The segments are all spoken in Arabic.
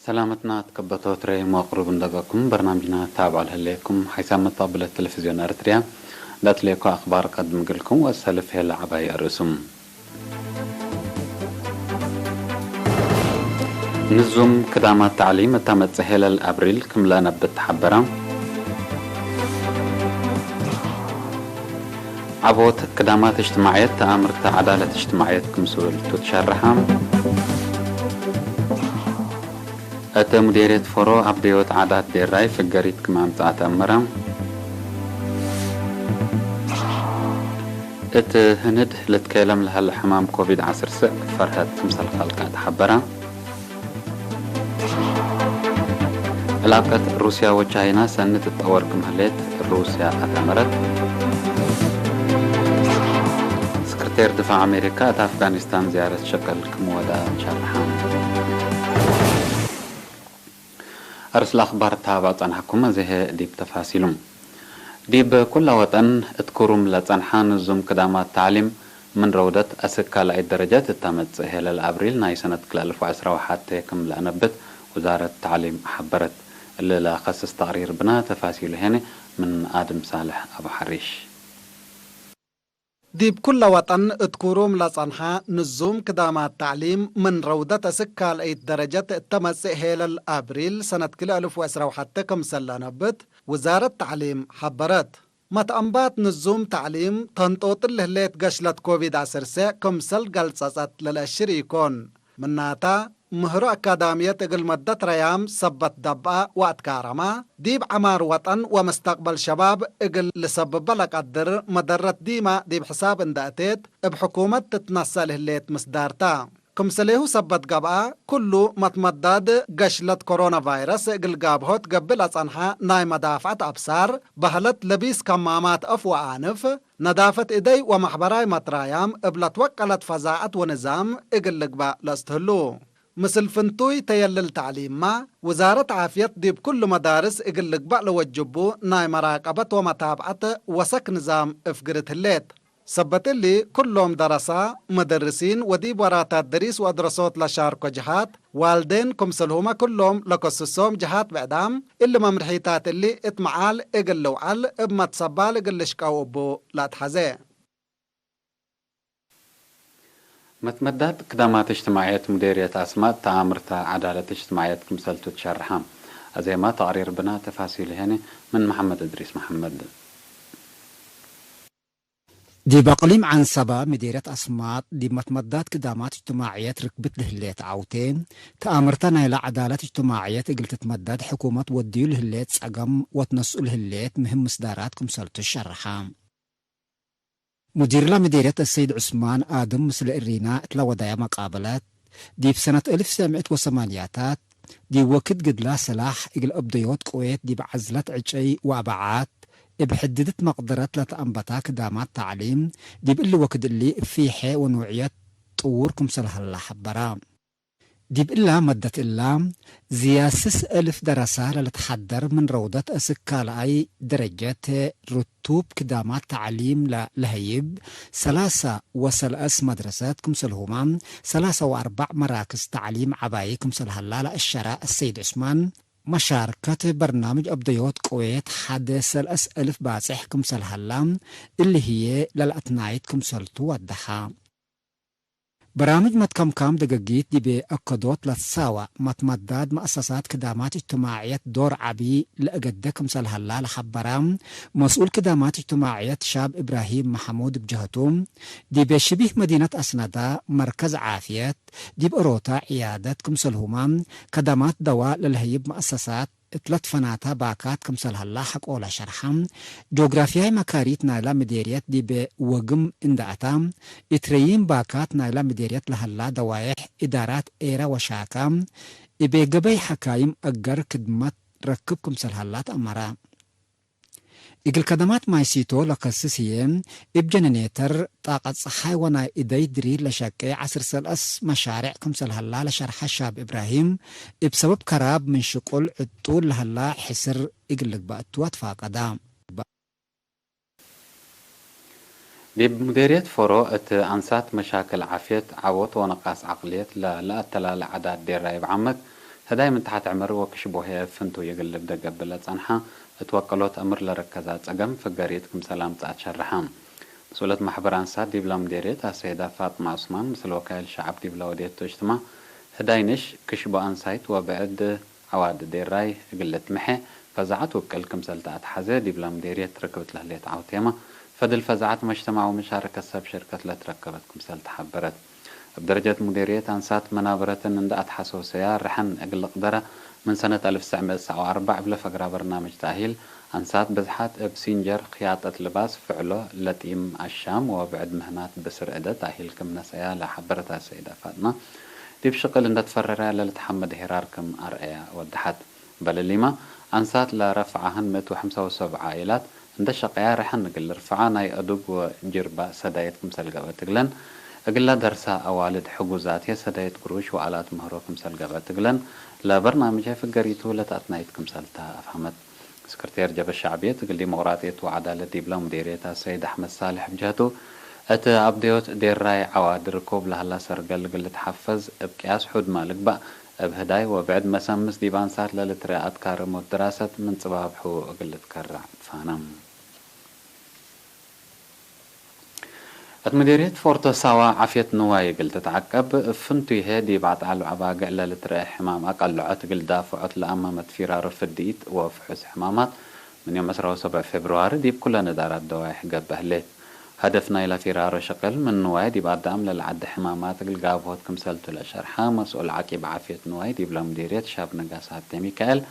سلامتنا تكبتو تري مقرب ندبكم برنامجنا تابع لكم حيث مطابل التلفزيون أرتريا دات ليكو أخبار قدم لكم وأسهل فيها العباية الرسوم نزوم كدامات تعليم تمت سهل الأبريل كملا نبت حبرا عبوت كدامات اجتماعية تأمر عدالة اجتماعية كمسؤول تتشرحا أت مديرية فرو عبديوت عادات ديراي في الجريد كمان تأمرا أت هند لتكلم لها الحمام كوفيد 10 فرهد تمثل خلقات حبرا علاقة روسيا وتشاينا سنة تطور كمهلت روسيا أتمرت سكرتير دفاع أمريكا أفغانستان زيارة شكل كمودا شرحان أرسل أخبار تابعت عن حكومة زي ديب تفاصيلهم ديب كل وطن اذكرهم لتنحان الزوم كدامات تعليم من رودة أسكا لأي درجات التامت هلال الأبريل ناي سنة 2010 كم لأنبت وزارة التعليم حبرت اللي لا خصص تقرير بنا تفاصيل هنا من آدم صالح أبو حريش ديب كل وطن اذكروم لصنحا نزوم كدامات تعليم من رودة سكة لأيت درجة التمس هيل أبريل سنة 2010 كم سلانبت وزارة التعليم حبرت متأنبات نزوم تعليم تنطوط اللهليت قشلت كوفيد 10 كم سل قلصت للشريكون مناتا مهرو أكاديمية تقل مدة ريام سبت دبا وقت كارما ديب عمار وطن ومستقبل شباب اقل لسبب لك قدر مدرت ديما ديب حساب اندأتت بحكومة تتنصل الليت مسدارتا كم سليهو سبت قبعا كله متمدد قشلة كورونا فيروس اقل قابهوت قبل أصنحا ناي مدافعة أبصار بهلت لبيس كمامات أف وآنف ندافة إيدي ومحبراي مطرايام ابلت وكلت فزاعة ونظام اقل لقبا لاستهلو مثل فنتوي تيلل تعليم ما وزارة عافية ديب كل مدارس اقلق بقل وجبو ناي مراقبة ومتابعة وسك نظام افقرت الليت سبت اللي كلهم درسا مدرسين وديب وراتات دريس وادرسوت لشاركو جهات والدين كمسلهما كلهم لكسسوم جهات بعدام اللي ممرحيتات اللي اتمعال اقلو عال ابمت صبال اقلشكاو ابو لا تحزي متمدد كدامات اجتماعية مديرية أسماء تأمرتا عدالة اجتماعية كمسل تتشرحام أزي ما تقرير بنا تفاصيل هنا من محمد إدريس محمد دي بقليم عن سبا مديرية أسماء دي متمدات كدامات اجتماعية ركبت لهليت عوتين تأمرتنا إلى عدالة اجتماعية قلت تمدد حكومة وديو لهليت سقم وتنسؤ لهليت مهم مصدارات كمسل تتشرحام مدير لا مديرية السيد عثمان آدم مثل الرينا اتلا ودايا مقابلات دي في سنة 1908 دي وكد قد لا سلاح اقل ابديوت قويت دي بعزلت عجي وابعات بحددت مقدرة لتأنبتا كدامات تعليم دي بقل وكد اللي في حي ونوعية طوركم سلح الله حبرام دي بإلا مدة إلا زياسس 1000 دراسة لتحضر من روضة أسكا لأي درجة رتوب كدامات تعليم لهيب 3 مدرسات كمسلهما 3 و4 مراكز تعليم عباية كمسلهلا الشراء السيد عثمان مشاركة برنامج أبديوت قويت حدث 1000 باسح كمسلهلا اللي هي للأتنايت كمسلتو والدحا برامج متكم دقاقيت دي بأكدوت لتساوى متمدد مؤسسات كدامات اجتماعية دور عبي لأقدكم سلهلا لحبرام مسؤول كدامات اجتماعية شاب إبراهيم محمود بجهتوم دي بشبيه مدينة أسندا مركز عافية دي بأروتا عيادتكم سلهمام كدامات دواء للهيب مؤسسات 3 فناتا باكات كمسل هلا حق أولا شرحام جغرافياي مكاريت نايلا مديريات دي بوغم اندعتام اتريين باكات نايلا مديريات لهلا دوايح إدارات إيرا وشاكام إبي قبي حكايم أقر كدمات ركب كمسل هلا تأمرا إقل كدمات مايسيتو لقسسيين إبجنينيتر طاقة صحاي وانا إداي درير لشاكي 10 مشاريع كمسل هلا لشرح الشاب إبراهيم بسبب كراب من شقل الطول لهلا حسر إقل لقباتوات فاقدا دي بمديرية فرو أنسات مشاكل عافية عوت ونقاص عقلية لا تلال عداد دير رايب عمك هداي من تحت عمر وكشبوه فنتو يقلب دقبلة صنحة اتوكلوت أمر لركزات أقم فقريتكم سلام تاعت شرحام مسؤولة محبر أنسات ديبلا مديريت السيدة فاطمة عثمان مثل وكيل شعب ديبلا وديت اجتماع هداينش كشبو أنسايت وبعد عواد ديراي قلت محي فزعت وكلكم سلتات حزة ديبلا مديريت ركبت لهليت عوتيما فدل فزعت مجتمع ومشاركة سب شركة لا تركبتكم سلت حبرت بدرجة مديرية أنسات منابرة اندأت حسوسيا رحن أقل قدرة من سنة 1994 بلا فقرة برنامج تأهيل أنسات بزحات بسينجر خياطة لباس فعله لتيم الشام وبعد مهنات بسر أدى تأهيل كم نسيا لحبرتها السيدة فاطمة دي بشقل اند تفررها للتحمد هراركم أرأيا ودحت بل الليما أنسات لرفعهن 175 عائلات عند الشقيا رحن نقل رفعانا يأدوب وجربة سدايتكم سلقبة تقلن أقل درسا أوالد حجوزات هي سدايت قروش وآلات مهروكم سلقبة تقلن لبرنامجها في قريتو لتأتنايتكم سلتها أفهمت سكرتير جبهة الشعبية تقل ديمقراطية وعدالة ديبلا مديريتها السيد أحمد صالح بجهته أت أبديوت دير راي عواد ركوب لهلا سرقل قل تحفز بقياس حد مالك بقى بهداي وبعد مسامس ديبان سات للتريات كارم والدراسة من صباب حو قل تكرع فانم مديرية فورتو سوا عفيت نواي قلت تعقب فنتي هادي بعد على عباقة إلا لترى حمام أقلعت قل دافعت لأمامت فرار الفديت وفحص حمامات من يوم 7 فبراير دي بكل ندارات دوايح قبه ليه هدفنا إلى فرار شقل من نواي دي بعد دام للعد حمامات قل قابوت كمسلتو لشرحة مسؤول عقب عفيت نواي دي بلا مديرية شاب نقاسات ميكائيل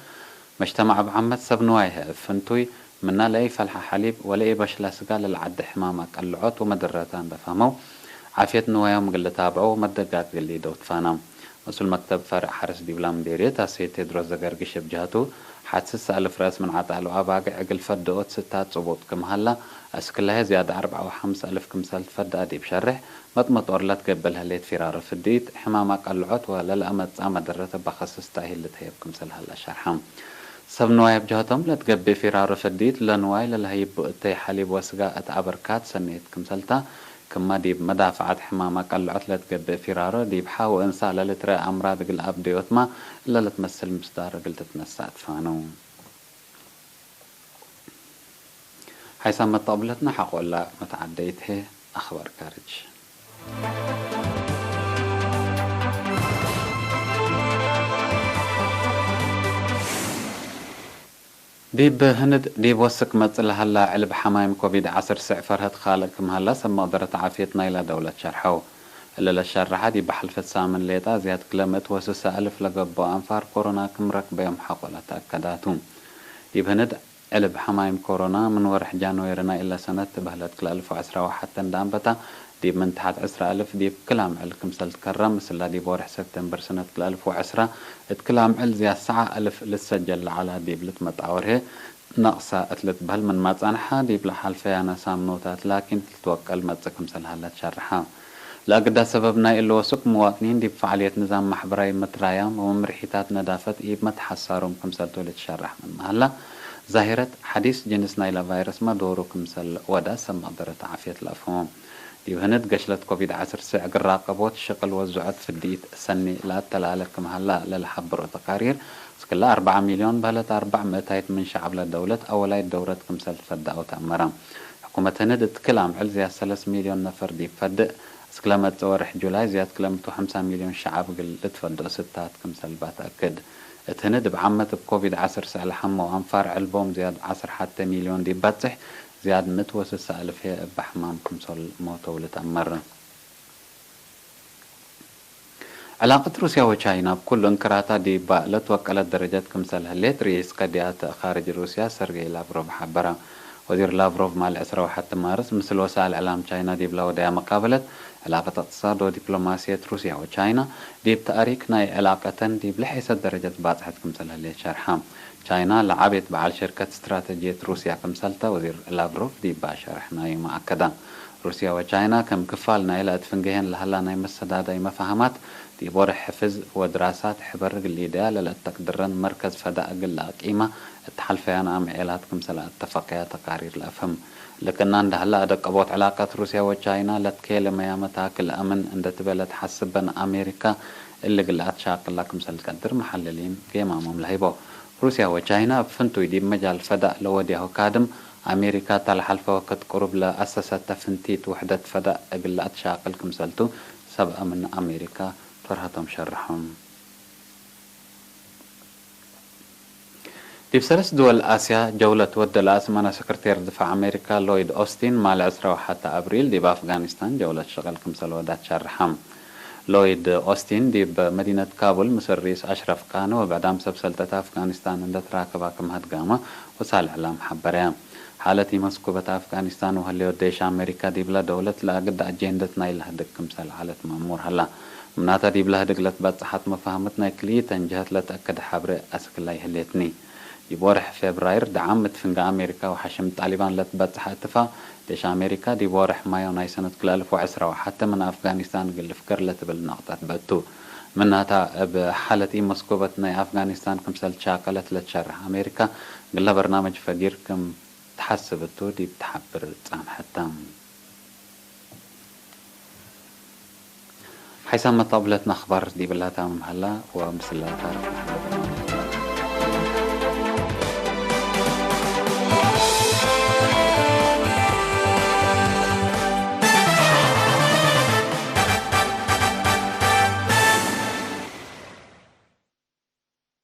مجتمع بعمد سب نواي فنتوي منا لاي فلحة حليب ولا اي بشلا سقال للعد حمامك اللعوت ومدرتان بفهمو عافيت نوايا قل تابعو ومدقات قل لي دوت فانام مسؤول مكتب فرع حرس ديبلا مديرية سيد تدرس زقرقش بجهته حادث ألف راس من عطالو أباقع عقل فدوت ستات صبوت كم هلا أسكلها زيادة 4 و5 ألف كمسال فد أدي بشرح مطمط أورلات قبلها ليت فرار فديت حمامك اللعوت ولا الأمد مدرته بخصص تأهيل لتهيب كمسال هلا شرحام سب نواي بجهتهم لتقبي فرار فديت لنواي للهيب بؤتي حليب وسقاء أبركات سنيت كمسلتا كما ديب مدافعات حمامك اللعوت لتقبي فرار ديب حاو إنسا للترى أمراض قل أبديوت ما إلا لتمثل مصدار قل تتنسات فانو حيث ما طابلتنا حقو لا متعديته أخبار كارج ديب هند ديب وسك مصل هلا علب حمايم كوفيد 10 فرهت خالقكم هلا سما قدرت عافيتنا إلى دولة شرحو إلا للشرحة دي بحلفة سامن ليتا زياد كلمت وسوسة ألف لقبو أنفار كورونا كم ركب يوم حقولة تأكداتهم ديب هند علب حمايم كورونا من ورح جانويرنا إلا سنة بهلت كل 1010 وحتى ندامبتا ديب من تحت 10,000 ديب كلام علكم سلت كرم مثل ديب ورح سبتمبر سنة 1010 اتكلام عل زي الساعة 1000 للسجل على ديب لتمتعوره نقصة أتلت بهل من ما تانحا ديب لحال فيانا سامنوتات لكن تتوكل متزكم سلها تشرحا لأقدا سببنا إلا وسك مواطنين ديب فعالية نظام محبراي مترايام ومرحيتات ندافت إيب متحسارهم كمسلتو لتشرح من مهلا ظاهرة حديث جنس نايلا فيروس ما دورو كمسل ودا سما قدرت عافية الأفهام ديب هند قشلت كوفيد 10 ساعة الراقبوت الشقل وزعت في الديت سني لا تلالكم هلا للحبر وتقارير سكلا 4 مليون بهلت 400 من شعب للدولة أولاي دورة كمسل فد أو تأمرا حكومة هند تكلام عل زي 3 مليون نفر ديب فد سكلامة ورح جولاي زياد كلامته 5 مليون شعب قل تفدو ستات كمسل باتأكد اتهند بعمت بكوفيد 10 ساعة لحمة وأنفار علبوم زياد 10 حتى مليون دي باتح زياد متوسس ألف هي بحمام كمسل موتو لتأمر علاقة روسيا وچاينا بكل انكراتا دي بقلت وكالت درجات كمسل هليت رئيس قديات خارج روسيا سيرجي لافروف حبرا وزير لافروف مع الأسرة وحتى مارس مثل وسائل إعلام چاينا دي بلا ودايا مقابلة علاقة اقتصاد ودبلوماسية روسيا وچاينا دي بتأريكنا علاقة دي بلحيث درجة باطحة كمسل هليت شرحام چاينا لعبت بعال شركة استراتيجية روسيا كمسلتا وزير لافروف دي باشرحنا مؤكدا روسيا وچاينا كم كفالنا إلى أدفنجهن لهلا ناي مسدادا مفاهمات دي بورح حفظ ودراسات حبر الليدا للتقدرن مركز فداء قل قيمة التحالفيان عام عيلاتكم سلا اتفاقيات تقارير الأفهم لكن عند هلا أدق أبوت علاقات روسيا وچاينا لتكيل ميامتها كل أمن عند تبلت حسبا أمريكا اللي قلعت شاقل لكم سلقدر محللين قيمامهم لهيبو روسيا وچاينا فنتو يدي مجال فدا لوديهو كادم أمريكا تلحلفة وقت قرب لأسست تفنتيت وحدة فدا قلعت شاقل كمسلتو سبقة من أمريكا فرهتهم شرحهم في سلس دول آسيا جولة ود الأزمنة سكرتير دفاع أمريكا لويد أوستين مع العسرة حتى أبريل دي بأفغانستان جولة شغل كمسل ودات شرحهم لويد أوستين دي بمدينة كابول مصر رئيس أشرف كانو وبعدام سبسلتة أفغانستان اندت راكبا كمهد قامة وسال إعلام حبريا حالتي مسكوبة أفغانستان وهاللي وديش أمريكا دي بلا دولة لا قد أجندت نايل هدك كمسل حالة مأمور هلا مناتا دي بلا هدك لتبات مفاهمتنا كلي تنجهت لتأكد حبر أسكلاي هليتني يبورح فبراير دعمت فنجا أمريكا وحشم طالبان لتبات حتفا ديش أمريكا دي بورح مايو ناي سنة كل 1010 وحتى من أفغانستان قل فكر لتبل نقطة باتو مناتا بحالة مسكوبة ناي أفغانستان كمسل شاقلت لتشرح أمريكا قلنا برنامج فقير كم تحسبتو دي بتحبر تسام حتى حيثما طابلتنا أخبار دي بلاتها مهلا ومسلاتها